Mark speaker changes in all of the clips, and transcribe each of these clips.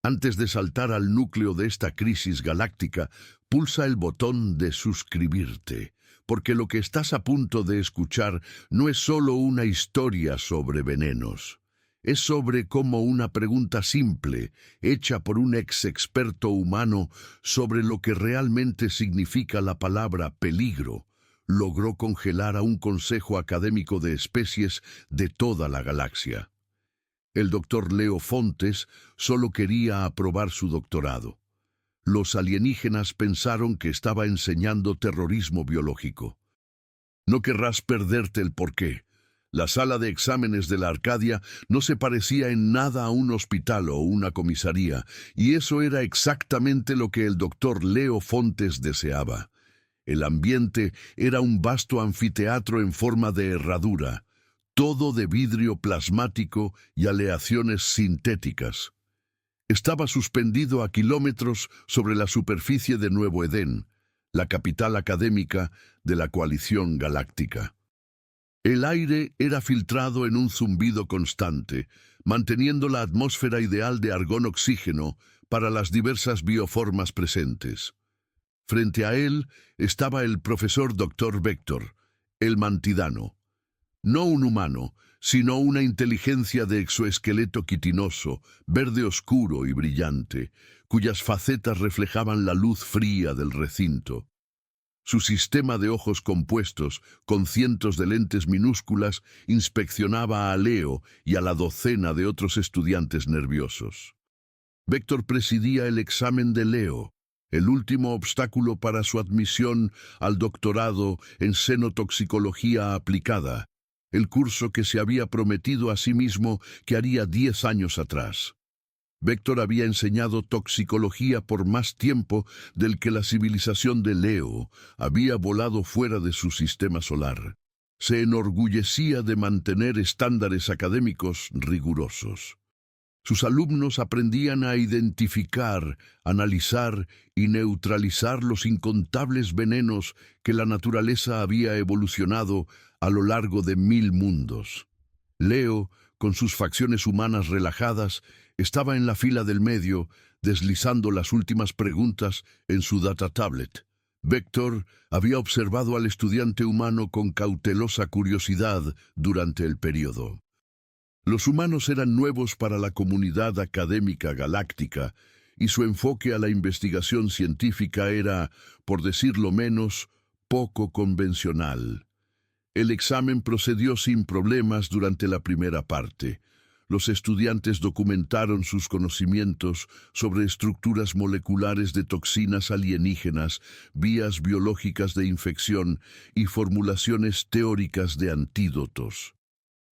Speaker 1: Antes de saltar al núcleo de esta crisis galáctica, pulsa el botón de suscribirte, porque lo que estás a punto de escuchar no es solo una historia sobre venenos. Es sobre cómo una pregunta simple, hecha por un ex experto humano sobre lo que realmente significa la palabra peligro, logró congelar a un consejo académico de especies de toda la galaxia. El doctor Leo Fontes solo quería aprobar su doctorado. Los alienígenas pensaron que estaba enseñando terrorismo biológico. No querrás perderte el porqué. La sala de exámenes de la Arcadia no se parecía en nada a un hospital o una comisaría, y eso era exactamente lo que el doctor Leo Fontes deseaba. El ambiente era un vasto anfiteatro en forma de herradura, todo de vidrio plasmático y aleaciones sintéticas. Estaba suspendido a kilómetros sobre la superficie de Nuevo Edén, la capital académica de la coalición galáctica. El aire era filtrado en un zumbido constante, manteniendo la atmósfera ideal de argón-oxígeno para las diversas bioformas presentes. Frente a él estaba el profesor Dr. Vector, el mantidano. No un humano, sino una inteligencia de exoesqueleto quitinoso, verde oscuro y brillante, cuyas facetas reflejaban la luz fría del recinto. Su sistema de ojos compuestos, con cientos de lentes minúsculas, inspeccionaba a Leo y a la docena de otros estudiantes nerviosos. Vector presidía el examen de Leo, el último obstáculo para su admisión al doctorado en xenotoxicología aplicada, el curso que se había prometido a sí mismo que haría 10 años atrás. Vector había enseñado toxicología por más tiempo del que la civilización de Leo había volado fuera de su sistema solar. Se enorgullecía de mantener estándares académicos rigurosos. Sus alumnos aprendían a identificar, analizar y neutralizar los incontables venenos que la naturaleza había evolucionado a lo largo de 1000 mundos. Leo, con sus facciones humanas relajadas, estaba en la fila del medio, deslizando las últimas preguntas en su data tablet. Vector había observado al estudiante humano con cautelosa curiosidad durante el período. Los humanos eran nuevos para la comunidad académica galáctica, y su enfoque a la investigación científica era, por decirlo menos, poco convencional. El examen procedió sin problemas durante la primera parte. Los estudiantes documentaron sus conocimientos sobre estructuras moleculares de toxinas alienígenas, vías biológicas de infección y formulaciones teóricas de antídotos.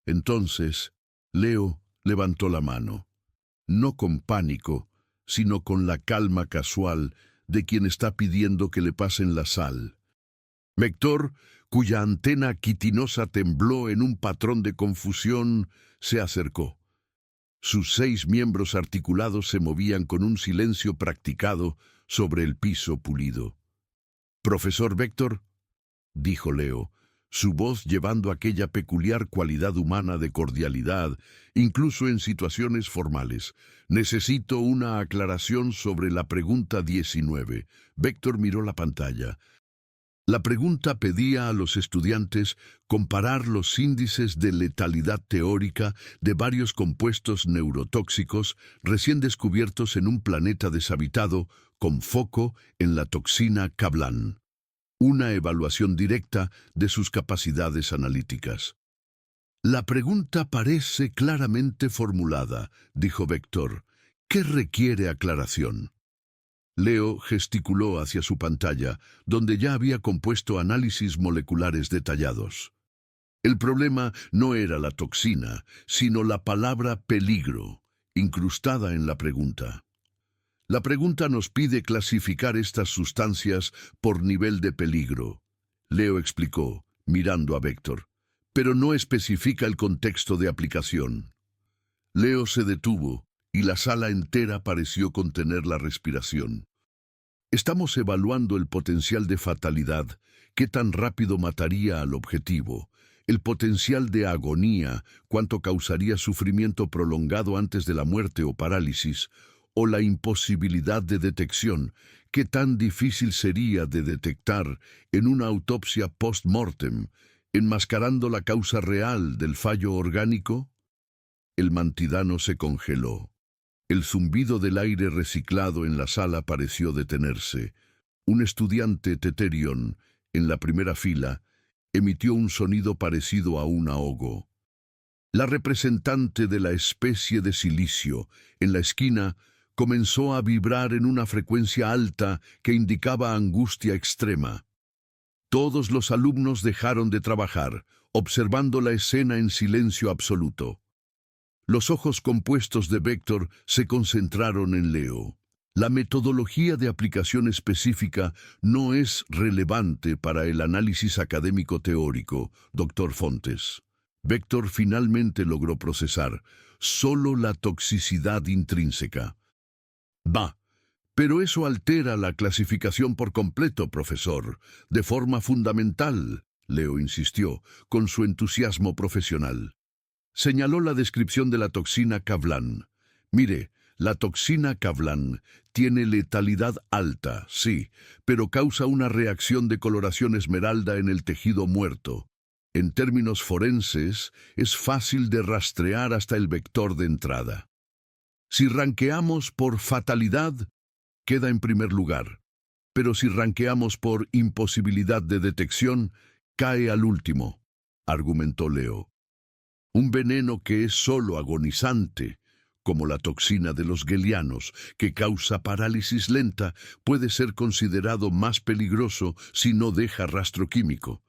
Speaker 1: Entonces, Leo levantó la mano, no con pánico, sino con la calma casual de quien está pidiendo que le pasen la sal. Vector, cuya antena quitinosa tembló en un patrón de confusión, se acercó. Sus 6 miembros articulados se movían con un silencio practicado sobre el piso pulido. «Profesor Vector», dijo Leo, su voz llevando aquella peculiar cualidad humana de cordialidad, incluso en situaciones formales. «Necesito una aclaración sobre la pregunta 19. Vector miró la pantalla. La pregunta pedía a los estudiantes comparar los índices de letalidad teórica de varios compuestos neurotóxicos recién descubiertos en un planeta deshabitado con foco en la toxina Kablan. Una evaluación directa de sus capacidades analíticas. «La pregunta parece claramente formulada», dijo Vector. «¿Qué requiere aclaración?» Leo gesticuló hacia su pantalla, donde ya había compuesto análisis moleculares detallados. El problema no era la toxina, sino la palabra peligro, incrustada en la pregunta. La pregunta nos pide clasificar estas sustancias por nivel de peligro, Leo explicó, mirando a Vector, pero no especifica el contexto de aplicación. Leo se detuvo, y la sala entera pareció contener la respiración. «Estamos evaluando el potencial de fatalidad, qué tan rápido mataría al objetivo, el potencial de agonía, cuánto causaría sufrimiento prolongado antes de la muerte o parálisis, o la imposibilidad de detección, ¿qué tan difícil sería de detectar en una autopsia post-mortem, enmascarando la causa real del fallo orgánico? El mantidano se congeló. El zumbido del aire reciclado en la sala pareció detenerse. Un estudiante Teterion, en la primera fila, emitió un sonido parecido a un ahogo. La representante de la especie de silicio, en la esquina, comenzó a vibrar en una frecuencia alta que indicaba angustia extrema. Todos los alumnos dejaron de trabajar, observando la escena en silencio absoluto. Los ojos compuestos de Vector se concentraron en Leo. La metodología de aplicación específica no es relevante para el análisis académico teórico, Dr. Fontes. Vector finalmente logró procesar solo la toxicidad intrínseca. Va, pero eso altera la clasificación por completo, profesor, de forma fundamental, Leo insistió, con su entusiasmo profesional. Señaló la descripción de la toxina Kavlan. Mire, la toxina Kavlan tiene letalidad alta, sí, pero causa una reacción de coloración esmeralda en el tejido muerto. En términos forenses, es fácil de rastrear hasta el vector de entrada. Si ranqueamos por fatalidad, queda en primer lugar, pero si ranqueamos por imposibilidad de detección, cae al último, argumentó Leo. Un veneno que es solo agonizante, como la toxina de los gelianos, que causa parálisis lenta, puede ser considerado más peligroso si no deja rastro químico.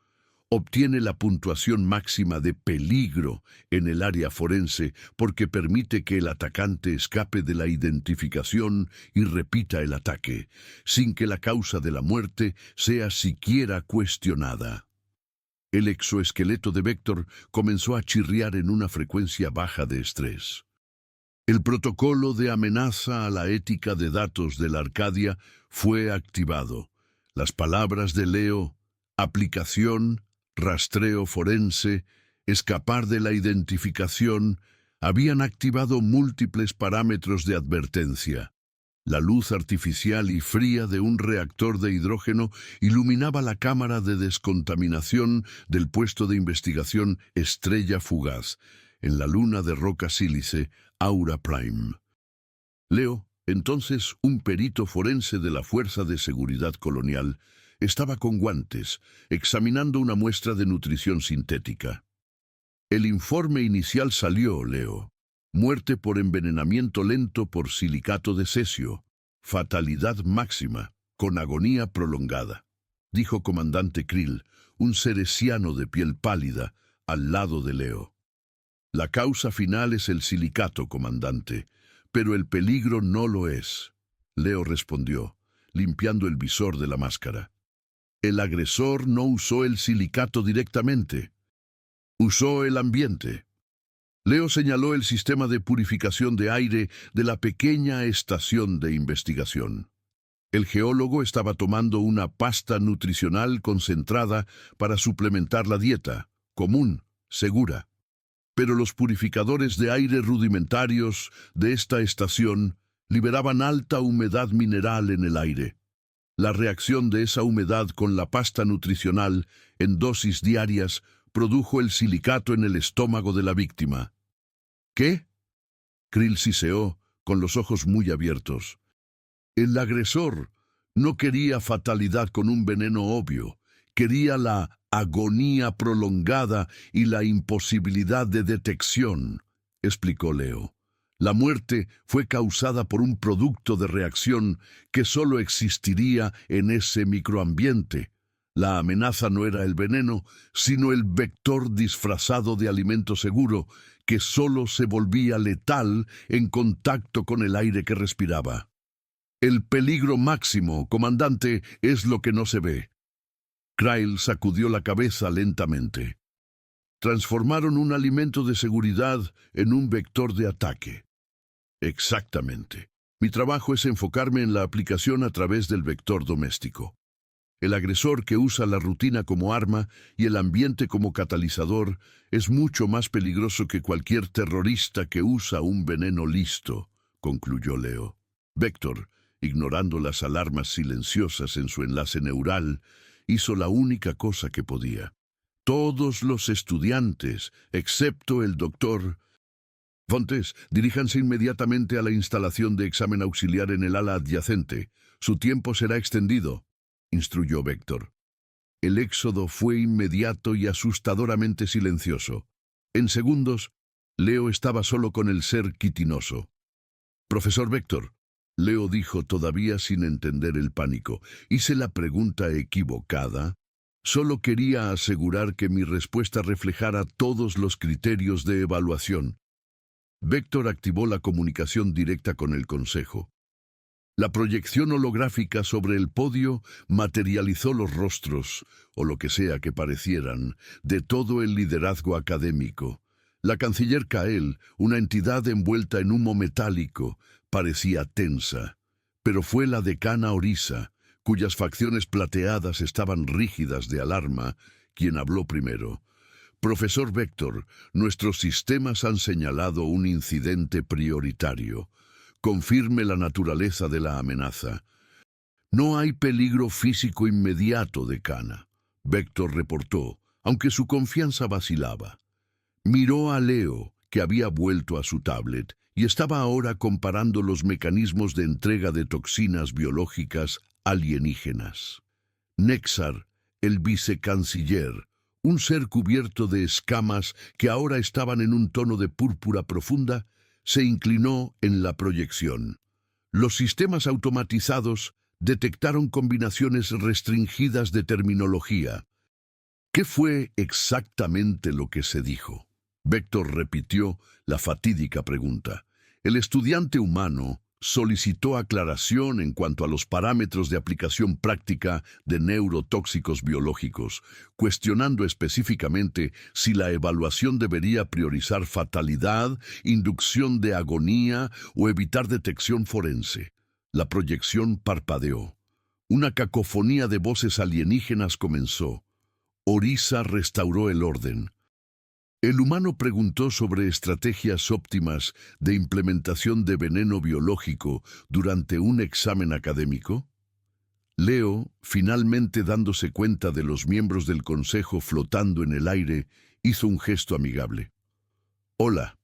Speaker 1: Obtiene la puntuación máxima de peligro en el área forense porque permite que el atacante escape de la identificación y repita el ataque, sin que la causa de la muerte sea siquiera cuestionada. El exoesqueleto de Vector comenzó a chirriar en una frecuencia baja de estrés. El protocolo de amenaza a la ética de datos de la Arcadia fue activado. Las palabras de Leo, aplicación, rastreo forense, escapar de la identificación, habían activado múltiples parámetros de advertencia. La luz artificial y fría de un reactor de hidrógeno iluminaba la cámara de descontaminación del puesto de investigación Estrella Fugaz, en la luna de roca sílice Aura Prime. Leo, entonces un perito forense de la Fuerza de Seguridad Colonial, estaba con guantes, examinando una muestra de nutrición sintética. El informe inicial salió, Leo. Muerte por envenenamiento lento por silicato de cesio. Fatalidad máxima, con agonía prolongada, dijo comandante Krill, un ceresiano de piel pálida, al lado de Leo. La causa final es el silicato, comandante, pero el peligro no lo es, Leo respondió, limpiando el visor de la máscara. El agresor no usó el silicato directamente. Usó el ambiente. Leo señaló el sistema de purificación de aire de la pequeña estación de investigación. El geólogo estaba tomando una pasta nutricional concentrada para suplementar la dieta, común, segura. Pero los purificadores de aire rudimentarios de esta estación liberaban alta humedad mineral en el aire. La reacción de esa humedad con la pasta nutricional en dosis diarias produjo el silicato en el estómago de la víctima. ¿Qué? Krill siseó, con los ojos muy abiertos. El agresor no quería fatalidad con un veneno obvio, quería la agonía prolongada y la imposibilidad de detección, explicó Leo. La muerte fue causada por un producto de reacción que solo existiría en ese microambiente. La amenaza no era el veneno, sino el vector disfrazado de alimento seguro, que solo se volvía letal en contacto con el aire que respiraba. El peligro máximo, comandante, es lo que no se ve. Krill sacudió la cabeza lentamente. Transformaron un alimento de seguridad en un vector de ataque. Exactamente. Mi trabajo es enfocarme en la aplicación a través del vector doméstico. El agresor que usa la rutina como arma y el ambiente como catalizador es mucho más peligroso que cualquier terrorista que usa un veneno listo, concluyó Leo. Véctor, ignorando las alarmas silenciosas en su enlace neural, hizo la única cosa que podía. Todos los estudiantes, excepto el doctor Fontes, diríjanse inmediatamente a la instalación de examen auxiliar en el ala adyacente. Su tiempo será extendido, instruyó Véctor. El éxodo fue inmediato y asustadoramente silencioso. En segundos, Leo estaba solo con el ser quitinoso. «Profesor Véctor», Leo dijo todavía sin entender el pánico, «hice la pregunta equivocada. Solo quería asegurar que mi respuesta reflejara todos los criterios de evaluación». Véctor activó la comunicación directa con el consejo. La proyección holográfica sobre el podio materializó los rostros, o lo que sea que parecieran, de todo el liderazgo académico. La canciller Kael, una entidad envuelta en humo metálico, parecía tensa, pero fue la decana Orisa, cuyas facciones plateadas estaban rígidas de alarma, quien habló primero. «Profesor Véctor, nuestros sistemas han señalado un incidente prioritario. Confirme la naturaleza de la amenaza». «No hay peligro físico inmediato, decana», Véctor reportó, aunque su confianza vacilaba. Miró a Leo, que había vuelto a su tablet, y estaba ahora comparando los mecanismos de entrega de toxinas biológicas alienígenas. Nexar, el vicecanciller, un ser cubierto de escamas que ahora estaban en un tono de púrpura profunda, se inclinó en la proyección. Los sistemas automatizados detectaron combinaciones restringidas de terminología. ¿Qué fue exactamente lo que se dijo? Véctor repitió la fatídica pregunta. El estudiante humano solicitó aclaración en cuanto a los parámetros de aplicación práctica de neurotóxicos biológicos, cuestionando específicamente si la evaluación debería priorizar fatalidad, inducción de agonía o evitar detección forense. La proyección parpadeó. Una cacofonía de voces alienígenas comenzó. Orisa restauró el orden. El humano preguntó sobre estrategias óptimas de implementación de veneno biológico durante un examen académico. Leo, finalmente dándose cuenta de los miembros del consejo flotando en el aire, hizo un gesto amigable. «Hola.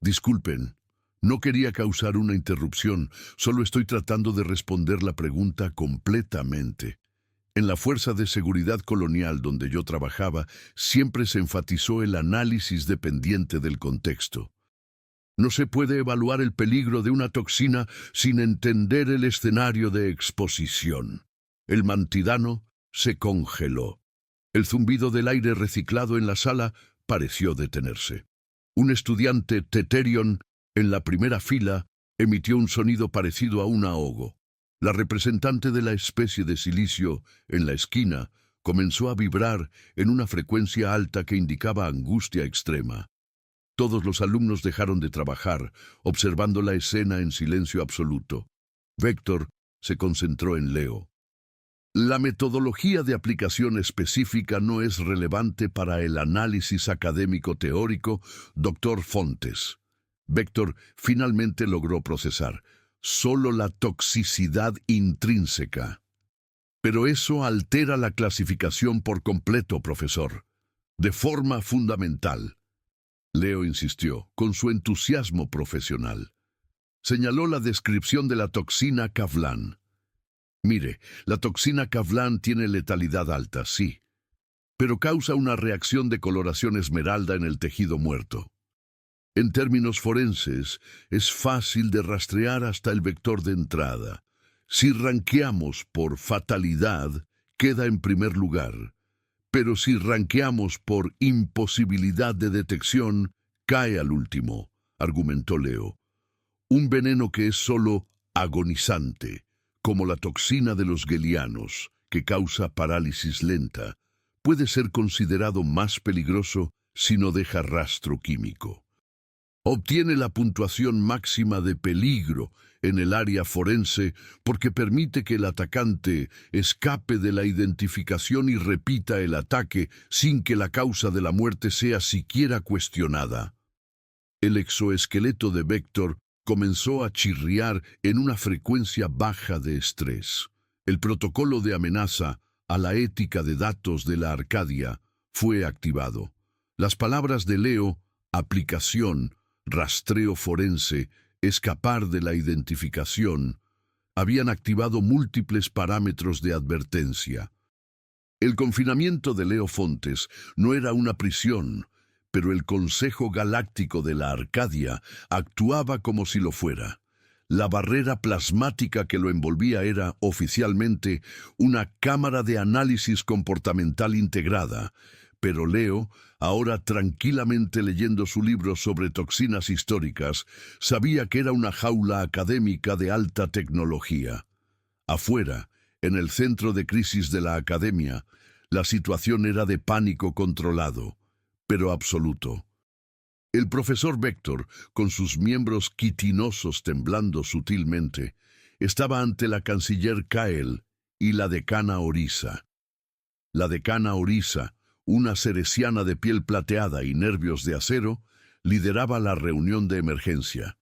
Speaker 1: Disculpen. No quería causar una interrupción, solo estoy tratando de responder la pregunta completamente». En la Fuerza de Seguridad Colonial donde yo trabajaba, siempre se enfatizó el análisis dependiente del contexto. No se puede evaluar el peligro de una toxina sin entender el escenario de exposición. El mantidano se congeló. El zumbido del aire reciclado en la sala pareció detenerse. Un estudiante Teterion, en la primera fila, emitió un sonido parecido a un ahogo. La representante de la especie de silicio, en la esquina, comenzó a vibrar en una frecuencia alta que indicaba angustia extrema. Todos los alumnos dejaron de trabajar, observando la escena en silencio absoluto. Véctor se concentró en Leo. La metodología de aplicación específica no es relevante para el análisis académico teórico, doctor Fontes. Véctor finalmente logró procesar. Solo la toxicidad intrínseca. Pero eso altera la clasificación por completo, profesor. De forma fundamental. Leo insistió, con su entusiasmo profesional. Señaló la descripción de la toxina Kavlan. Mire, la toxina Kavlan tiene letalidad alta, sí, pero causa una reacción de coloración esmeralda en el tejido muerto. En términos forenses, es fácil de rastrear hasta el vector de entrada. Si ranqueamos por fatalidad, queda en primer lugar. Pero si ranqueamos por imposibilidad de detección, cae al último, argumentó Leo. Un veneno que es solo agonizante, como la toxina de los gelianos, que causa parálisis lenta, puede ser considerado más peligroso si no deja rastro químico. Obtiene la puntuación máxima de peligro en el área forense porque permite que el atacante escape de la identificación y repita el ataque sin que la causa de la muerte sea siquiera cuestionada. El exoesqueleto de Véctor comenzó a chirriar en una frecuencia baja de estrés. El protocolo de amenaza a la ética de datos de la Arcadia fue activado. Las palabras de Leo, aplicación, rastreo forense, escapar de la identificación, habían activado múltiples parámetros de advertencia. El confinamiento de Leo Fontes no era una prisión, pero el Consejo Galáctico de la Arcadia actuaba como si lo fuera. La barrera plasmática que lo envolvía era, oficialmente, una cámara de análisis comportamental integrada, pero Leo, ahora tranquilamente leyendo su libro sobre toxinas históricas, sabía que era una jaula académica de alta tecnología. Afuera, en el centro de crisis de la academia, la situación era de pánico controlado, pero absoluto. El profesor Vector, con sus miembros quitinosos temblando sutilmente, estaba ante la canciller Kael y la decana Orisa. La decana Orisa, una ceresiana de piel plateada y nervios de acero, lideraba la reunión de emergencia.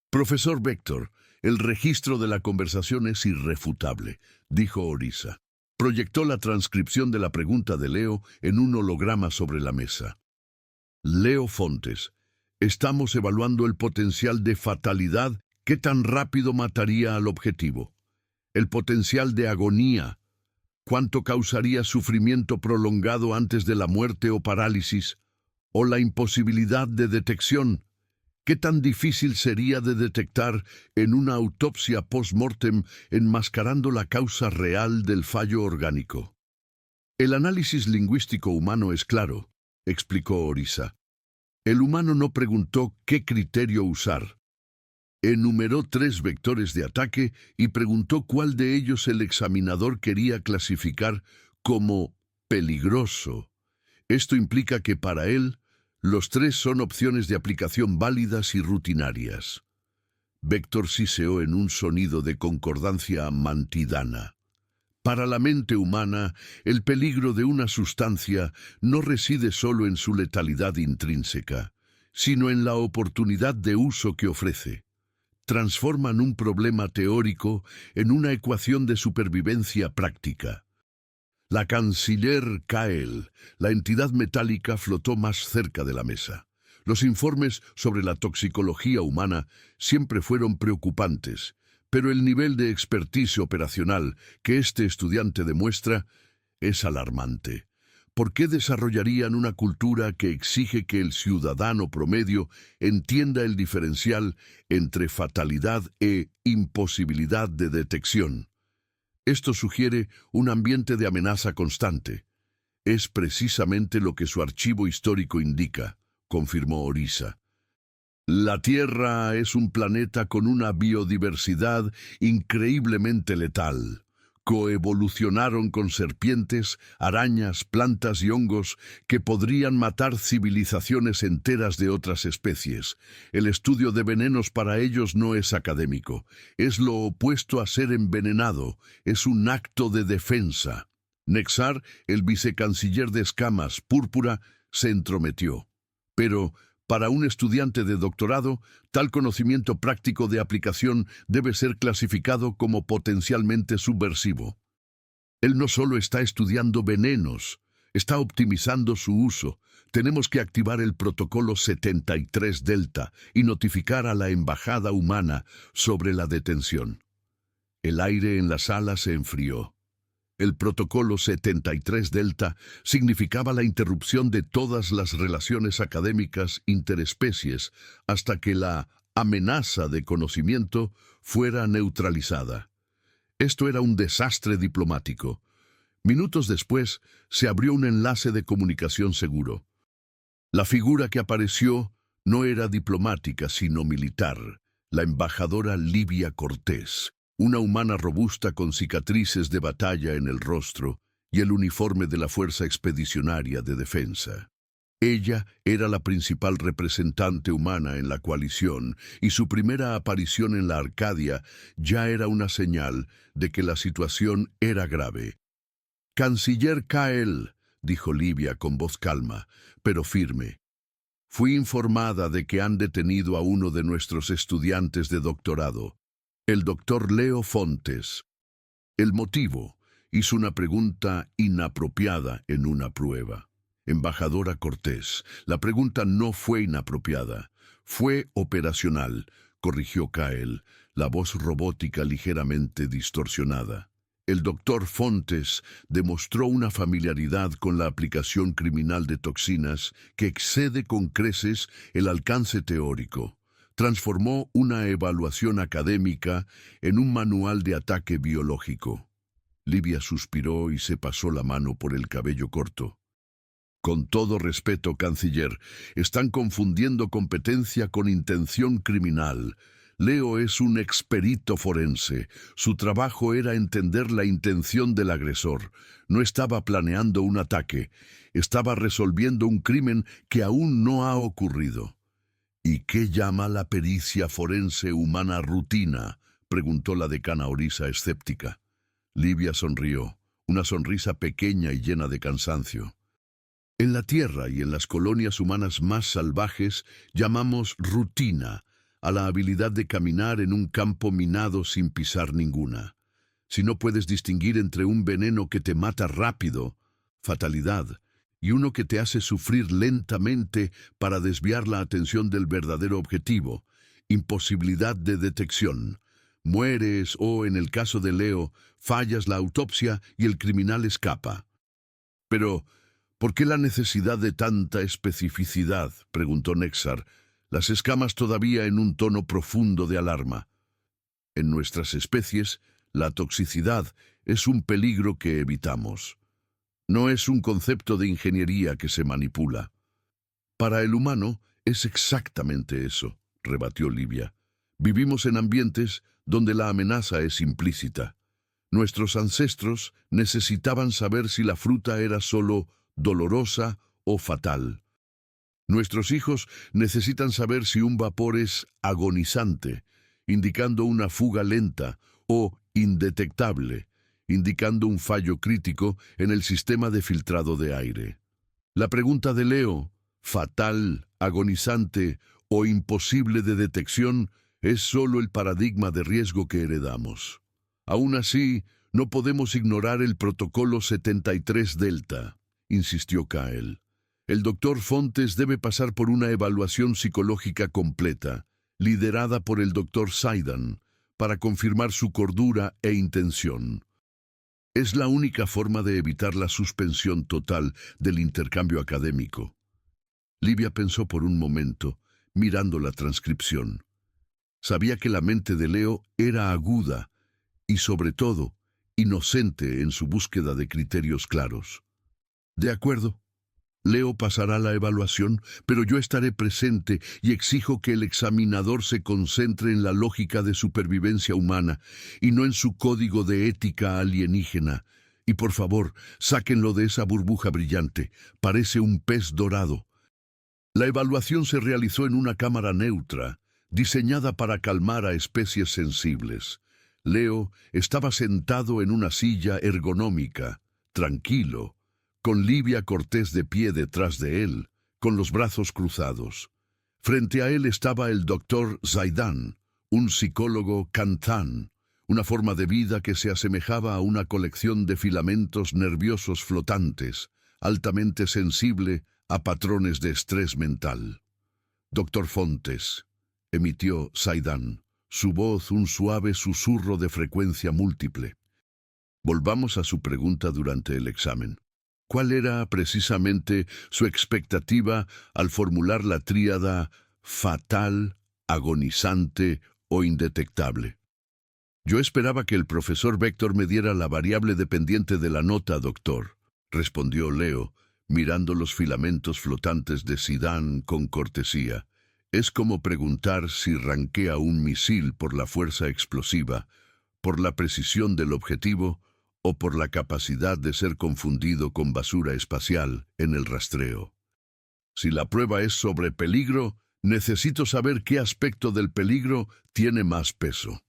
Speaker 1: Profesor Vector, el registro de la conversación es irrefutable, dijo Orisa. Proyectó la transcripción de la pregunta de Leo en un holograma sobre la mesa. Leo Fontes, estamos evaluando el potencial de fatalidad que tan rápido mataría al objetivo. El potencial de agonía, cuánto causaría sufrimiento prolongado antes de la muerte o parálisis, o la imposibilidad de detección, qué tan difícil sería de detectar en una autopsia post-mortem enmascarando la causa real del fallo orgánico. El análisis lingüístico humano es claro, explicó Orisa. El humano no preguntó qué criterio usar. Enumeró 3 vectores de ataque y preguntó cuál de ellos el examinador quería clasificar como peligroso. Esto implica que para él, los 3 son opciones de aplicación válidas y rutinarias. Vector siseó en un sonido de concordancia mantidana. Para la mente humana, el peligro de una sustancia no reside solo en su letalidad intrínseca, sino en la oportunidad de uso que ofrece. Transforman un problema teórico en una ecuación de supervivencia práctica. La canciller Kael, la entidad metálica, flotó más cerca de la mesa. Los informes sobre la toxicología humana siempre fueron preocupantes, pero el nivel de expertise operacional que este estudiante demuestra es alarmante. ¿Por qué desarrollarían una cultura que exige que el ciudadano promedio entienda el diferencial entre fatalidad e imposibilidad de detección? Esto sugiere un ambiente de amenaza constante. Es precisamente lo que su archivo histórico indica, confirmó Orisa. La Tierra es un planeta con una biodiversidad increíblemente letal. Coevolucionaron con serpientes, arañas, plantas y hongos que podrían matar civilizaciones enteras de otras especies. El estudio de venenos para ellos no es académico. Es lo opuesto a ser envenenado. Es un acto de defensa. Nexar, el vicecanciller de escamas púrpura, se entrometió. Pero para un estudiante de doctorado, tal conocimiento práctico de aplicación debe ser clasificado como potencialmente subversivo. Él no solo está estudiando venenos, está optimizando su uso. Tenemos que activar el protocolo 73 Delta y notificar a la embajada humana sobre la detención. El aire en la sala se enfrió. El protocolo 73 Delta significaba la interrupción de todas las relaciones académicas interespecies hasta que la amenaza de conocimiento fuera neutralizada. Esto era un desastre diplomático. Minutos después, se abrió un enlace de comunicación seguro. La figura que apareció no era diplomática, sino militar, la embajadora Livia Cortés. Una humana robusta con cicatrices de batalla en el rostro y el uniforme de la Fuerza Expedicionaria de Defensa. Ella era la principal representante humana en la coalición y su primera aparición en la Arcadia ya era una señal de que la situación era grave. «Canciller Kael», dijo Livia con voz calma, pero firme. Fui informada de que han detenido a uno de nuestros estudiantes de doctorado, el doctor Leo Fontes. El motivo: hizo una pregunta inapropiada en una prueba. Embajadora Cortés, la pregunta no fue inapropiada, fue operacional, corrigió Kael, la voz robótica ligeramente distorsionada. El doctor Fontes demostró una familiaridad con la aplicación criminal de toxinas que excede con creces el alcance teórico. Transformó una evaluación académica en un manual de ataque biológico. Livia suspiró y se pasó la mano por el cabello corto. Con todo respeto, canciller, están confundiendo competencia con intención criminal. Leo es un experito forense. Su trabajo era entender la intención del agresor. No estaba planeando un ataque. Estaba resolviendo un crimen que aún no ha ocurrido. ¿Y qué llama la pericia forense humana rutina?, preguntó la decana Orisa escéptica. Livia sonrió, una sonrisa pequeña y llena de cansancio. En la Tierra y en las colonias humanas más salvajes llamamos rutina a la habilidad de caminar en un campo minado sin pisar ninguna. Si no puedes distinguir entre un veneno que te mata rápido, fatalidad, y uno que te hace sufrir lentamente para desviar la atención del verdadero objetivo, imposibilidad de detección, mueres o, en el caso de Leo, fallas la autopsia y el criminal escapa. Pero, ¿por qué la necesidad de tanta especificidad?, preguntó Nexar, las escamas todavía en un tono profundo de alarma. En nuestras especies, la toxicidad es un peligro que evitamos. No es un concepto de ingeniería que se manipula. Para el humano es exactamente eso, rebatió Livia. Vivimos en ambientes donde la amenaza es implícita. Nuestros ancestros necesitaban saber si la fruta era solo dolorosa o fatal. Nuestros hijos necesitan saber si un vapor es agonizante, indicando una fuga lenta, o indetectable, indicando un fallo crítico en el sistema de filtrado de aire. La pregunta de Leo, fatal, agonizante o imposible de detección, es solo el paradigma de riesgo que heredamos. Aún así, no podemos ignorar el protocolo 73 Delta, insistió Kael. El doctor Fontes debe pasar por una evaluación psicológica completa, liderada por el doctor Zaidan, para confirmar su cordura e intención. Es la única forma de evitar la suspensión total del intercambio académico. Livia pensó por un momento, mirando la transcripción. Sabía que la mente de Leo era aguda y, sobre todo, inocente en su búsqueda de criterios claros. De acuerdo. Leo pasará la evaluación, pero yo estaré presente y exijo que el examinador se concentre en la lógica de supervivencia humana y no en su código de ética alienígena. Y por favor, sáquenlo de esa burbuja brillante. Parece un pez dorado. La evaluación se realizó en una cámara neutra, diseñada para calmar a especies sensibles. Leo estaba sentado en una silla ergonómica, tranquilo, con Livia Cortés de pie detrás de él, con los brazos cruzados. Frente a él estaba el doctor Zaidan, un psicólogo Kantan, una forma de vida que se asemejaba a una colección de filamentos nerviosos flotantes, altamente sensible a patrones de estrés mental. Doctor Fontes, emitió Zaidan, su voz un suave susurro de frecuencia múltiple. Volvamos a su pregunta durante el examen. ¿Cuál era precisamente su expectativa al formular la tríada fatal, agonizante o indetectable? Yo esperaba que el profesor Vector me diera la variable dependiente de la nota, doctor, respondió Leo, mirando los filamentos flotantes de Zaidan con cortesía. Es como preguntar si ranquea un misil por la fuerza explosiva, por la precisión del objetivo o por la capacidad de ser confundido con basura espacial en el rastreo. Si la prueba es sobre peligro, necesito saber qué aspecto del peligro tiene más peso.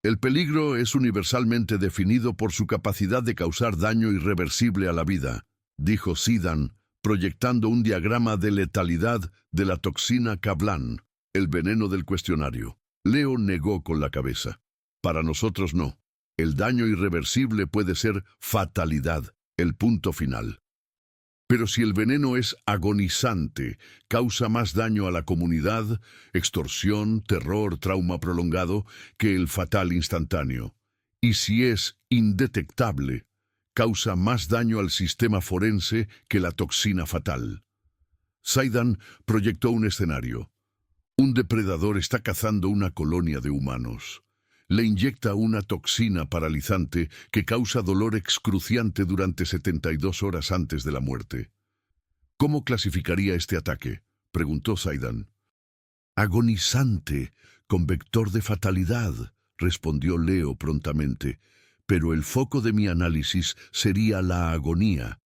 Speaker 1: El peligro es universalmente definido por su capacidad de causar daño irreversible a la vida, dijo Zaidan, proyectando un diagrama de letalidad de la toxina Kaplan, el veneno del cuestionario. Leo negó con la cabeza. Para nosotros no. El daño irreversible puede ser fatalidad, el punto final. Pero si el veneno es agonizante, causa más daño a la comunidad, extorsión, terror, trauma prolongado, que el fatal instantáneo. Y si es indetectable, causa más daño al sistema forense que la toxina fatal. Zaidan proyectó un escenario. Un depredador está cazando una colonia de humanos. Le inyecta una toxina paralizante que causa dolor excruciante durante 72 horas antes de la muerte. ¿Cómo clasificaría este ataque?, preguntó Zaidan. Agonizante, con vector de fatalidad, respondió Leo prontamente, pero el foco de mi análisis sería la agonía.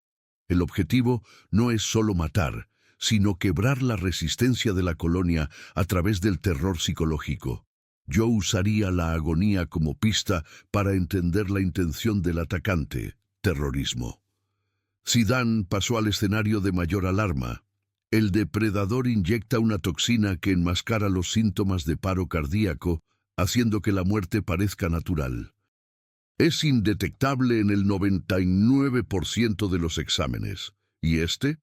Speaker 1: El objetivo no es solo matar, sino quebrar la resistencia de la colonia a través del terror psicológico. Yo usaría la agonía como pista para entender la intención del atacante, terrorismo. Zaidan pasó al escenario de mayor alarma. El depredador inyecta una toxina que enmascara los síntomas de paro cardíaco, haciendo que la muerte parezca natural. Es indetectable en el 99% de los exámenes. ¿Y este?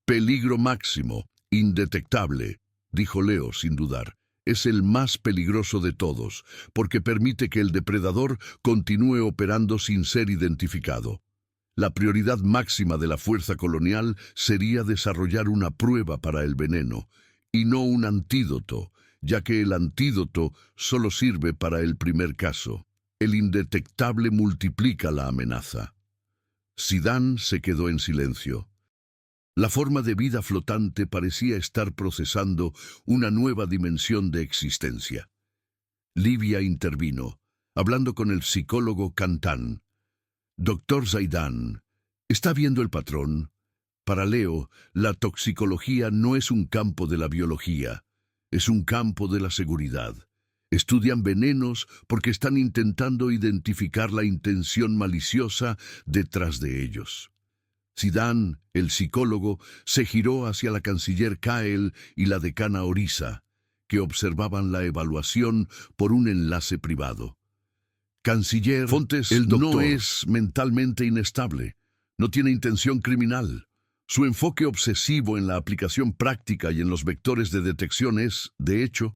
Speaker 1: Peligro máximo, indetectable, dijo Leo sin dudar. Es el más peligroso de todos, porque permite que el depredador continúe operando sin ser identificado. La prioridad máxima de la fuerza colonial sería desarrollar una prueba para el veneno, y no un antídoto, ya que el antídoto solo sirve para el primer caso. El indetectable multiplica la amenaza. Zaidan se quedó en silencio. La forma de vida flotante parecía estar procesando una nueva dimensión de existencia. Livia intervino, hablando con el psicólogo Kantan. «Doctor Zaidan, ¿está viendo el patrón? Para Leo, la toxicología no es un campo de la biología, es un campo de la seguridad. Estudian venenos porque están intentando identificar la intención maliciosa detrás de ellos». Zaidan, el psicólogo, se giró hacia la canciller Kael y la decana Orisa, que observaban la evaluación por un enlace privado. «Canciller,
Speaker 2: Fontes,
Speaker 1: el doctor
Speaker 2: no
Speaker 1: es mentalmente inestable, no tiene intención criminal. Su enfoque obsesivo en la aplicación práctica y en los vectores de detección es, de hecho,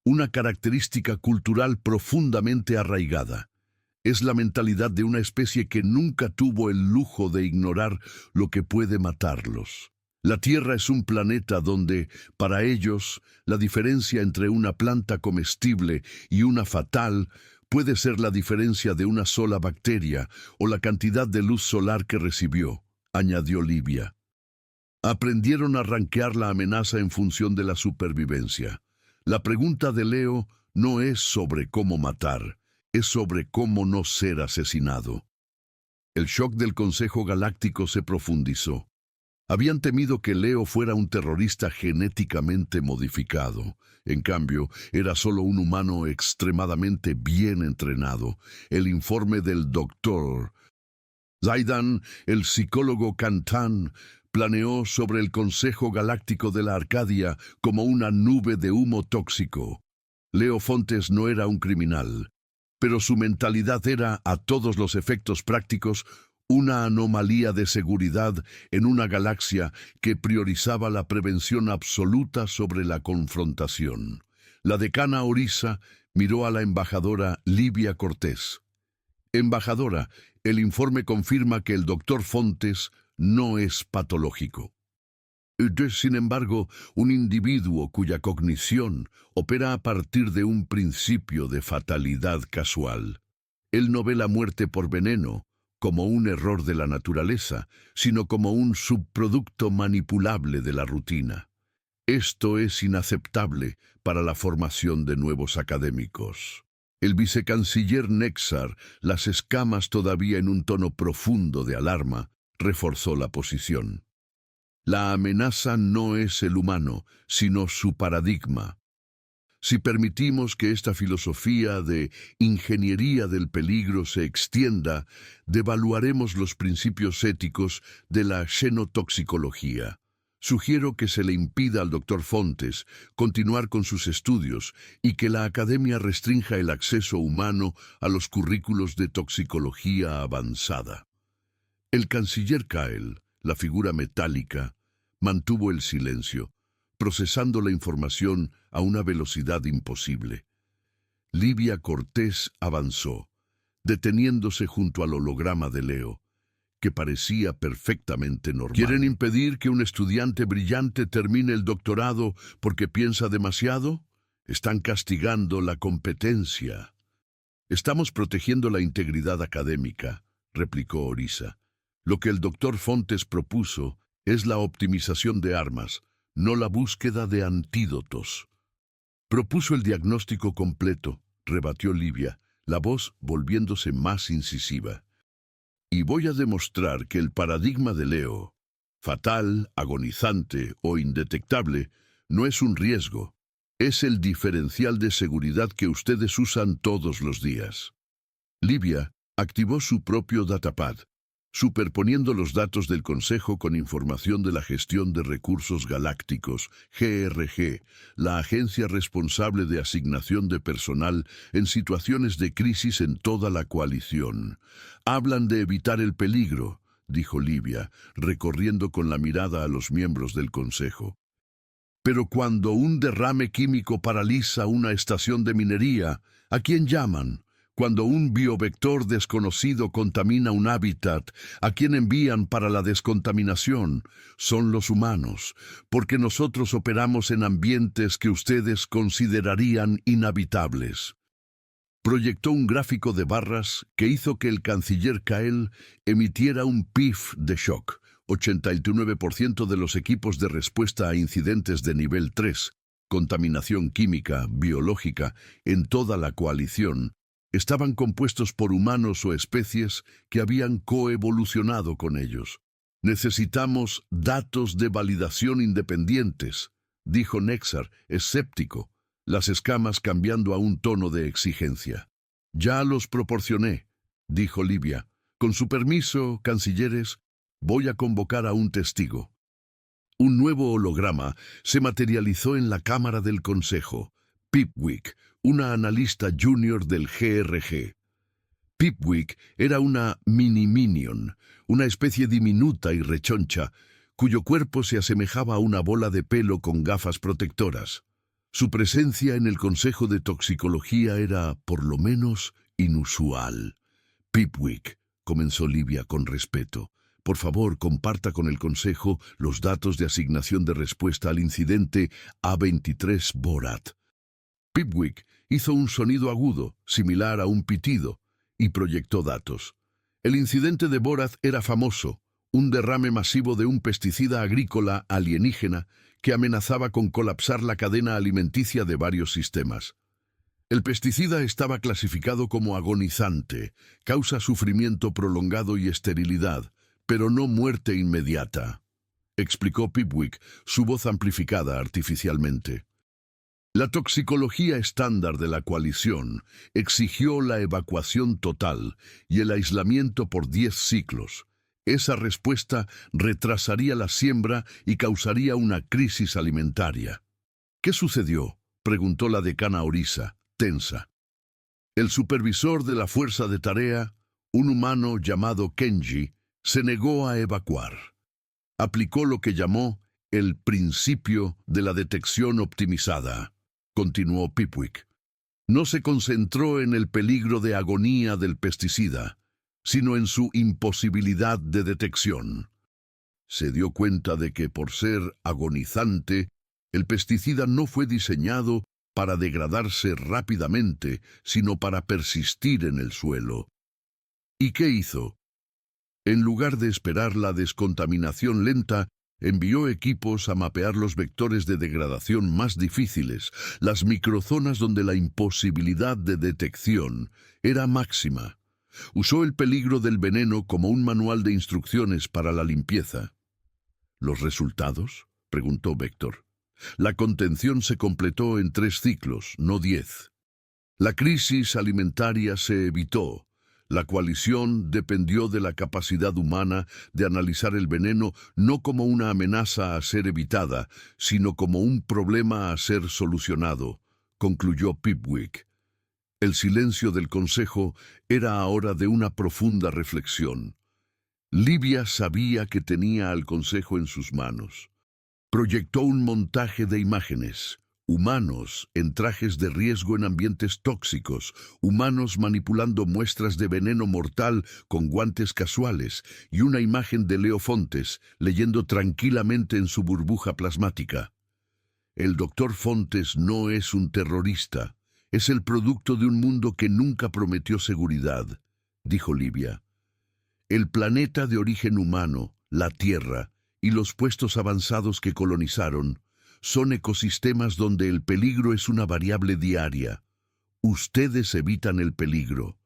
Speaker 1: una característica cultural profundamente arraigada. Es la mentalidad de una especie que nunca tuvo el lujo de ignorar lo que puede matarlos. La Tierra es un planeta donde, para ellos, la diferencia entre una planta comestible y una fatal puede ser la diferencia de una sola bacteria o la cantidad de luz solar que recibió, añadió Livia. Aprendieron a rankear la amenaza en función de la supervivencia. La pregunta de Leo no es sobre cómo matar, es sobre cómo no ser asesinado. El shock del Consejo Galáctico se profundizó. Habían temido que Leo fuera un terrorista genéticamente modificado. En cambio, era solo un humano extremadamente bien entrenado. El informe del doctor Zaidan, el psicólogo Kantan, planeó sobre el Consejo Galáctico de la Arcadia como una nube de humo tóxico. Leo Fontes no era un criminal, pero su mentalidad era, a todos los efectos prácticos, una anomalía de seguridad en una galaxia que priorizaba la prevención absoluta sobre la confrontación. La decana Orisa miró a la embajadora Livia Cortés. «Embajadora, el informe confirma que el doctor Fontes no es patológico. Es, sin embargo, un individuo cuya cognición opera a partir de un principio de fatalidad casual. Él no ve la muerte por veneno como un error de la naturaleza, sino como un subproducto manipulable de la rutina. Esto es inaceptable para la formación de nuevos académicos». El vicecanciller Nexar, las escamas todavía en un tono profundo de alarma, reforzó la posición. «La amenaza no es el humano, sino su paradigma. Si permitimos que esta filosofía de ingeniería del peligro se extienda, devaluaremos los principios éticos de la xenotoxicología. Sugiero que se le impida al Dr. Fontes continuar con sus estudios y que la academia restrinja el acceso humano a los currículos de toxicología avanzada. El canciller Kael, la figura metálica, mantuvo el silencio, procesando la información a una velocidad imposible. Livia Cortés avanzó, deteniéndose junto al holograma de Leo, que parecía perfectamente normal. ¿Quieren impedir que un estudiante brillante termine el doctorado porque piensa demasiado? Están castigando la competencia. Estamos protegiendo la integridad académica, replicó Orisa. Lo que el doctor Fontes propuso es la optimización de armas, no la búsqueda de antídotos. Propuso el diagnóstico completo, rebatió Livia, la voz volviéndose más incisiva. Y voy a demostrar que el paradigma de Leo, fatal, agonizante o indetectable, no es un riesgo, es el diferencial de seguridad que ustedes usan todos los días. Livia activó su propio datapad, superponiendo los datos del Consejo con información de la Gestión de Recursos Galácticos, GRG, la agencia responsable de asignación de personal en situaciones de crisis en toda la coalición. Hablan de evitar el peligro, dijo Livia, recorriendo con la mirada a los miembros del Consejo. Pero cuando un derrame químico paraliza una estación de minería, ¿a quién llaman? Cuando un biovector desconocido contamina un hábitat, ¿a quién envían para la descontaminación? Son los humanos, porque nosotros operamos en ambientes que ustedes considerarían inhabitables. Proyectó un gráfico de barras que hizo que el canciller Kael emitiera un pif de shock. 89% de los equipos de respuesta a incidentes de nivel 3, contaminación química, biológica, en toda la coalición, estaban compuestos por humanos o especies que habían coevolucionado con ellos. Necesitamos datos de validación independientes, dijo Nexar, escéptico, las escamas cambiando a un tono de exigencia. Ya los proporcioné, dijo Livia. Con su permiso, cancilleres, voy a convocar a un testigo. Un nuevo holograma se materializó en la Cámara del Consejo. Pipwick, una analista junior del GRG. Pipwick era una mini-minion, una especie diminuta y rechoncha, cuyo cuerpo se asemejaba a una bola de pelo con gafas protectoras. Su presencia en el Consejo de Toxicología era, por lo menos, inusual. Pipwick, comenzó Livia con respeto, por favor, comparta con el Consejo los datos de asignación de respuesta al incidente A23 Borat. Pipwick hizo un sonido agudo, similar a un pitido, y proyectó datos. El incidente de Borat era famoso, un derrame masivo de un pesticida agrícola alienígena que amenazaba con colapsar la cadena alimenticia de varios sistemas. El pesticida estaba clasificado como agonizante, causa sufrimiento prolongado y esterilidad, pero no muerte inmediata, explicó Pipwick, su voz amplificada artificialmente. La toxicología estándar de la coalición exigió la evacuación total y el aislamiento por 10 ciclos. Esa respuesta retrasaría la siembra y causaría una crisis alimentaria. ¿Qué sucedió?, preguntó la decana Orisa, tensa. El supervisor de la fuerza de tarea, un humano llamado Kenji, se negó a evacuar. Aplicó lo que llamó el principio de la detección optimizada. Continuó Pipwick. No se concentró en el peligro de agonía del pesticida, sino en su imposibilidad de detección. Se dio cuenta de que, por ser agonizante, el pesticida no fue diseñado para degradarse rápidamente, sino para persistir en el suelo. ¿Y qué hizo? En lugar de esperar la descontaminación lenta, envió equipos a mapear los vectores de degradación más difíciles, las microzonas donde la imposibilidad de detección era máxima. Usó el peligro del veneno como un manual de instrucciones para la limpieza. ¿Los resultados?, preguntó Vector. La contención se completó en 3 ciclos, no 10. La crisis alimentaria se evitó. La coalición dependió de la capacidad humana de analizar el veneno no como una amenaza a ser evitada, sino como un problema a ser solucionado, concluyó Pipwick. El silencio del consejo era ahora de una profunda reflexión. Livia sabía que tenía al consejo en sus manos. Proyectó un montaje de imágenes. Humanos en trajes de riesgo en ambientes tóxicos, humanos manipulando muestras de veneno mortal con guantes casuales y una imagen de Leo Fontes leyendo tranquilamente en su burbuja plasmática. El doctor Fontes no es un terrorista, es el producto de un mundo que nunca prometió seguridad, dijo Livia. El planeta de origen humano, la Tierra, y los puestos avanzados que colonizaron, son ecosistemas donde el peligro es una variable diaria. Ustedes evitan el peligro.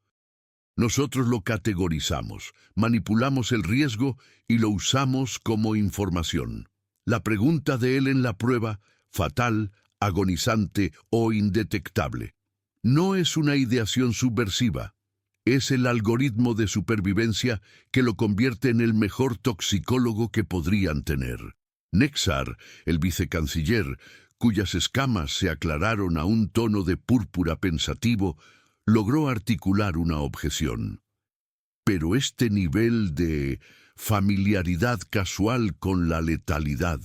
Speaker 1: Nosotros lo categorizamos, manipulamos el riesgo y lo usamos como información. La pregunta de él en la prueba, fatal, agonizante o indetectable, no es una ideación subversiva. Es el algoritmo de supervivencia que lo convierte en el mejor toxicólogo que podrían tener. Nexar, el vicecanciller, cuyas escamas se aclararon a un tono de púrpura pensativo, logró articular una objeción. Pero este nivel de familiaridad casual con la letalidad,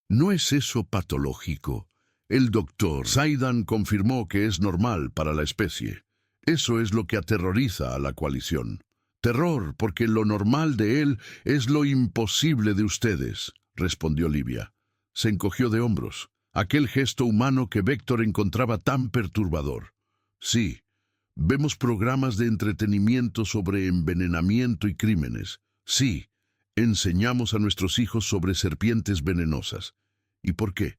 Speaker 1: ¿no es eso patológico? El doctor Zaidan confirmó que es normal para la especie. Eso es lo que aterroriza a la coalición. Terror, porque lo normal de él es lo imposible de ustedes, respondió Livia. Se encogió de hombros, aquel gesto humano que Vector encontraba tan perturbador. Sí, vemos programas de entretenimiento sobre envenenamiento y crímenes. Sí, enseñamos a nuestros hijos sobre serpientes venenosas. ¿Y por qué?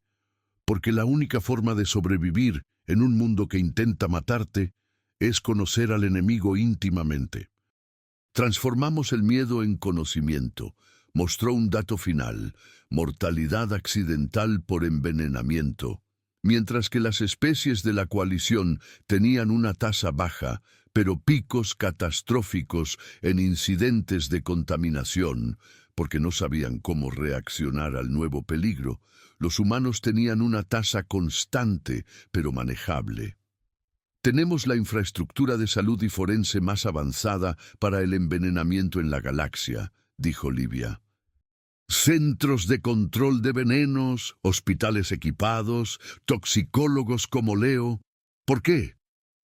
Speaker 1: Porque la única forma de sobrevivir en un mundo que intenta matarte es conocer al enemigo íntimamente. Transformamos el miedo en conocimiento, mostró un dato final, mortalidad accidental por envenenamiento. Mientras que las especies de la coalición tenían una tasa baja, pero picos catastróficos en incidentes de contaminación, porque no sabían cómo reaccionar al nuevo peligro, los humanos tenían una tasa constante, pero manejable. Tenemos la infraestructura de salud y forense más avanzada para el envenenamiento en la galaxia, dijo Livia. Centros de control de venenos, hospitales equipados, toxicólogos como Leo. ¿Por qué?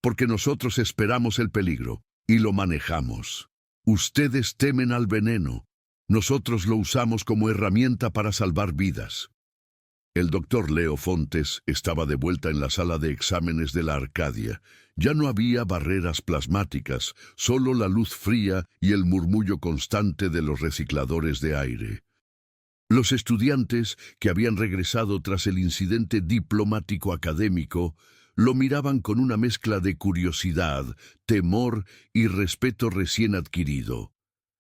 Speaker 1: Porque nosotros esperamos el peligro y lo manejamos. Ustedes temen al veneno. Nosotros lo usamos como herramienta para salvar vidas. El doctor Leo Fontes estaba de vuelta en la sala de exámenes de la Arcadia. Ya no había barreras plasmáticas, solo la luz fría y el murmullo constante de los recicladores de aire. Los estudiantes, que habían regresado tras el incidente diplomático académico, lo miraban con una mezcla de curiosidad, temor y respeto recién adquirido.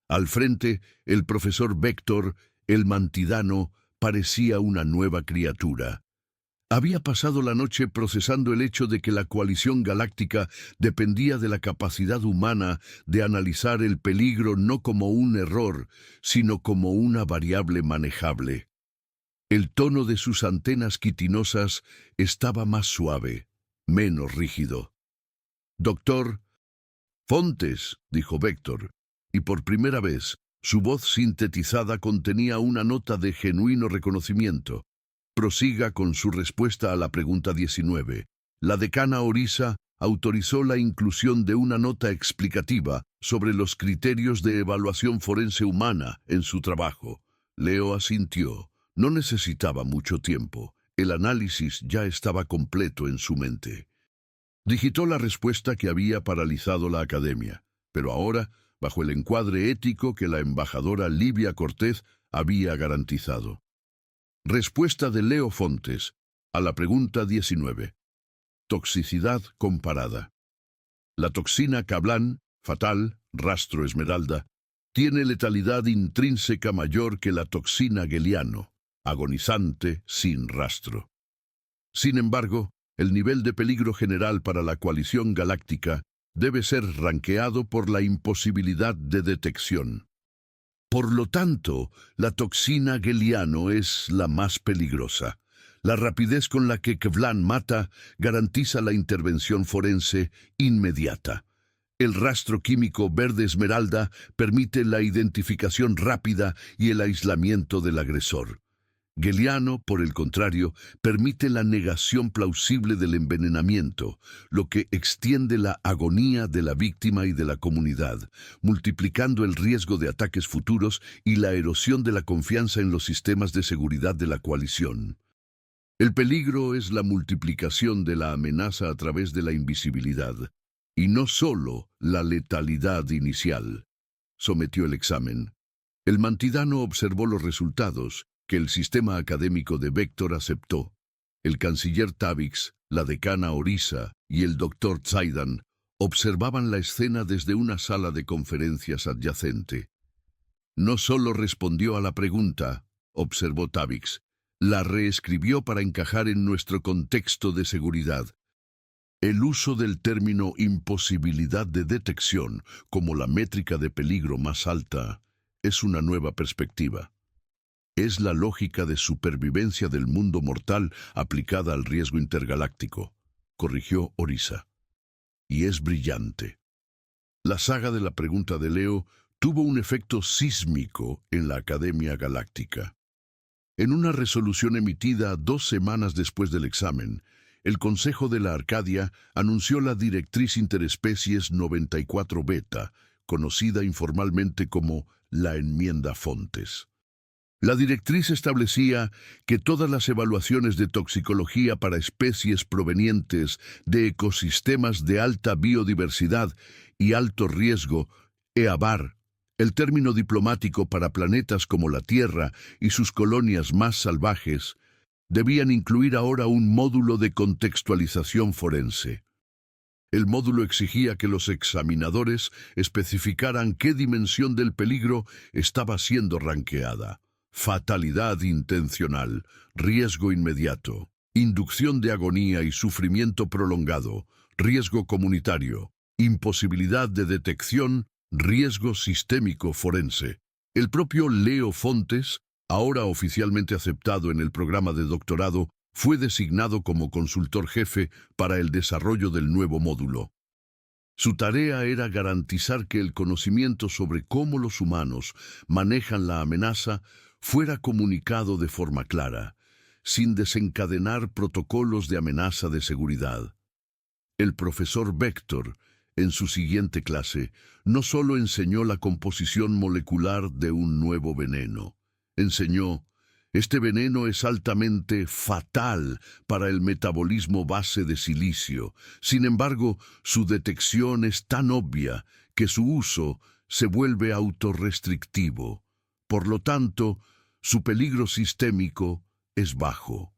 Speaker 1: Al frente, el profesor Vector, el mantidano, parecía una nueva criatura. Había pasado la noche procesando el hecho de que la coalición galáctica dependía de la capacidad humana de analizar el peligro no como un error, sino como una variable manejable. El tono de sus antenas quitinosas estaba más suave, menos rígido. «Doctor Fontes», dijo Vector, y por primera vez, su voz sintetizada contenía una nota de genuino reconocimiento. Prosiga con su respuesta a la pregunta 19. La decana Orisa autorizó la inclusión de una nota explicativa sobre los criterios de evaluación forense humana en su trabajo. Leo asintió. No necesitaba mucho tiempo. El análisis ya estaba completo en su mente. Digitó la respuesta que había paralizado la academia, pero ahora, bajo el encuadre ético que la embajadora Livia Cortez había garantizado. Respuesta de Leo Fontes a la pregunta 19. Toxicidad comparada. La toxina Kablan, fatal, rastro esmeralda, tiene letalidad intrínseca mayor que la toxina Geliano. agonizante, sin rastro. Sin embargo, el nivel de peligro general para la coalición galáctica debe ser ranqueado por la imposibilidad de detección. Por lo tanto, la toxina Geliano es la más peligrosa. La rapidez con la que Kevlan mata garantiza la intervención forense inmediata. El rastro químico verde esmeralda permite la identificación rápida y el aislamiento del agresor. Geliano, por el contrario, permite la negación plausible del envenenamiento, lo que extiende la agonía de la víctima y de la comunidad, multiplicando el riesgo de ataques futuros y la erosión de la confianza en los sistemas de seguridad de la coalición. El peligro es la multiplicación de la amenaza a través de la invisibilidad, y no solo la letalidad inicial. Sometió el examen. El mantidano observó los resultados, que el sistema académico de Vector aceptó. El canciller Tavix, la decana Orisa y el doctor Zaidan observaban la escena desde una sala de conferencias adyacente. No solo respondió a la pregunta, observó Tavix, la reescribió para encajar en nuestro contexto de seguridad. El uso del término imposibilidad de detección como la métrica de peligro más alta es una nueva perspectiva. Es la lógica de supervivencia del mundo mortal aplicada al riesgo intergaláctico, corrigió Orisa. Y es brillante. La saga de la pregunta de Leo tuvo un efecto sísmico en la Academia Galáctica. En una resolución emitida 2 semanas después del examen, el Consejo de la Arcadia anunció la Directriz Interespecies 94 Beta, conocida informalmente como la Enmienda Fontes. La directriz establecía que todas las evaluaciones de toxicología para especies provenientes de ecosistemas de alta biodiversidad y alto riesgo, EABAR, el término diplomático para planetas como la Tierra y sus colonias más salvajes, debían incluir ahora un módulo de contextualización forense. El módulo exigía que los examinadores especificaran qué dimensión del peligro estaba siendo ranqueada. Fatalidad intencional, riesgo inmediato, inducción de agonía y sufrimiento prolongado, riesgo comunitario, imposibilidad de detección, riesgo sistémico forense. El propio Leo Fontes, ahora oficialmente aceptado en el programa de doctorado, fue designado como consultor jefe para el desarrollo del nuevo módulo. Su tarea era garantizar que el conocimiento sobre cómo los humanos manejan la amenaza fuera comunicado de forma clara, sin desencadenar protocolos de amenaza de seguridad. El profesor Vector, en su siguiente clase, no solo enseñó la composición molecular de un nuevo veneno, enseñó: este veneno es altamente fatal para el metabolismo base de silicio. Sin embargo, su detección es tan obvia que su uso se vuelve autorrestrictivo. Por lo tanto, su peligro sistémico es bajo.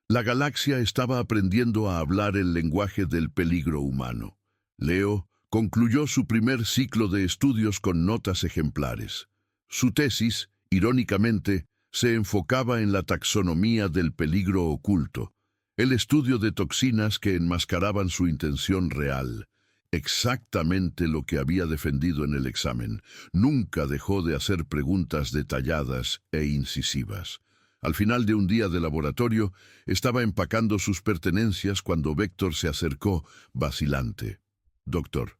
Speaker 1: La galaxia estaba aprendiendo a hablar el lenguaje del peligro humano. Leo concluyó su primer ciclo de estudios con notas ejemplares. Su tesis, irónicamente, se enfocaba en la taxonomía del peligro oculto, el estudio de toxinas que enmascaraban su intención real. Exactamente lo que había defendido en el examen. Nunca dejó de hacer preguntas detalladas e incisivas. Al final de un día de laboratorio, estaba empacando sus pertenencias cuando Vector se acercó, vacilante. «Doctor».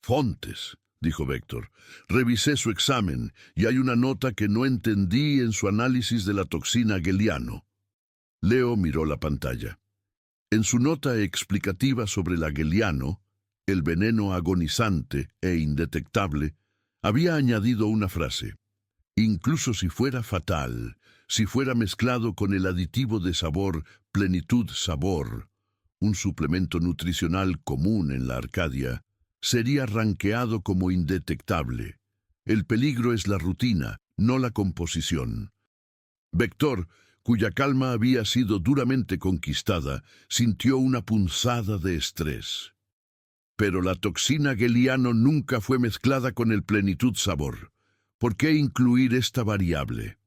Speaker 1: «Fontes», dijo Vector. «Revisé su examen y hay una nota que no entendí en su análisis de la toxina Geliano». Leo miró la pantalla. En su nota explicativa sobre la Geliano, el veneno agonizante e indetectable, había añadido una frase: «Incluso si fuera fatal, si fuera mezclado con el aditivo de sabor Plenitud Sabor, un suplemento nutricional común en la Arcadia, sería ranqueado como indetectable. El peligro es la rutina, no la composición». Vector, cuya calma había sido duramente conquistada, sintió una punzada de estrés. «Pero la toxina Geliano nunca fue mezclada con el Plenitud Sabor. ¿Por qué incluir esta variable?»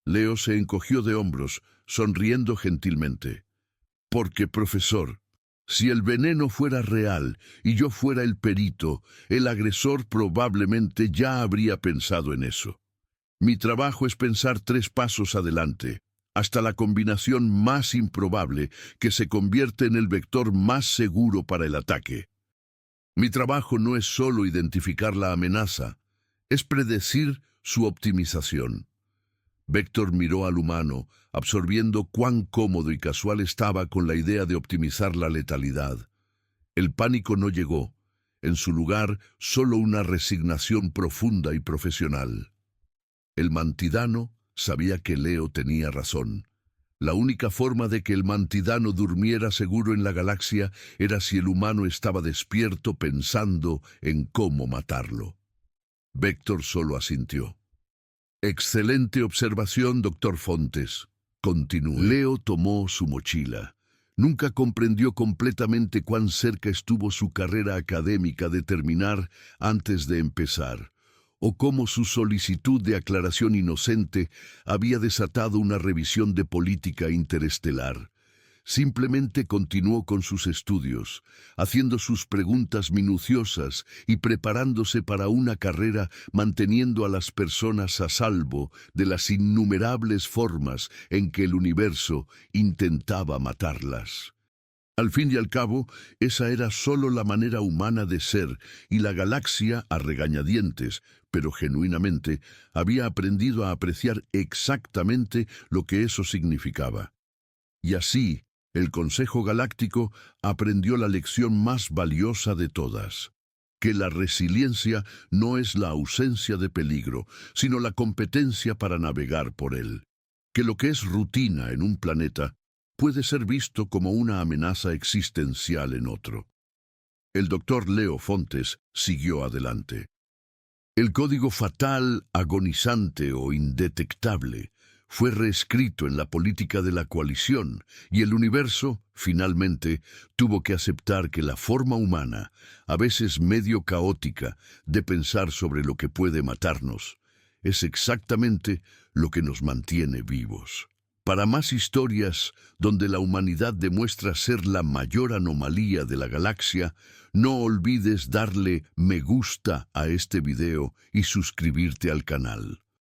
Speaker 1: Leo se encogió de hombros, sonriendo gentilmente. Porque, profesor, si el veneno fuera real y yo fuera el perito, el agresor probablemente ya habría pensado en eso. Mi trabajo es pensar 3 pasos adelante, hasta la combinación más improbable que se convierte en el vector más seguro para el ataque. Mi trabajo no es solo identificar la amenaza, es predecir su optimización. Vector miró al humano, absorbiendo cuán cómodo y casual estaba con la idea de optimizar la letalidad. El pánico no llegó. En su lugar, solo una resignación profunda y profesional. El mantidano sabía que Leo tenía razón. La única forma de que el mantidano durmiera seguro en la galaxia era si el humano estaba despierto pensando en cómo matarlo. Vector solo asintió. Excelente observación, doctor Fontes. Continuó. Leo tomó su mochila. Nunca comprendió completamente cuán cerca estuvo su carrera académica de terminar antes de empezar, o cómo su solicitud de aclaración inocente había desatado una revisión de política interestelar. Simplemente continuó con sus estudios, haciendo sus preguntas minuciosas y preparándose para una carrera manteniendo a las personas a salvo de las innumerables formas en que el universo intentaba matarlas. Al fin y al cabo, esa era solo la manera humana de ser, y la galaxia, a regañadientes, pero genuinamente, había aprendido a apreciar exactamente lo que eso significaba. Y así, el Consejo Galáctico aprendió la lección más valiosa de todas, que la resiliencia no es la ausencia de peligro, sino la competencia para navegar por él. Que lo que es rutina en un planeta puede ser visto como una amenaza existencial en otro. El doctor Leo Fontes siguió adelante. El código fatal, agonizante o indetectable fue reescrito en la política de la coalición y el universo, finalmente, tuvo que aceptar que la forma humana, a veces medio caótica, de pensar sobre lo que puede matarnos, es exactamente lo que nos mantiene vivos. Para más historias donde la humanidad demuestra ser la mayor anomalía de la galaxia, no olvides darle me gusta a este video y suscribirte al canal.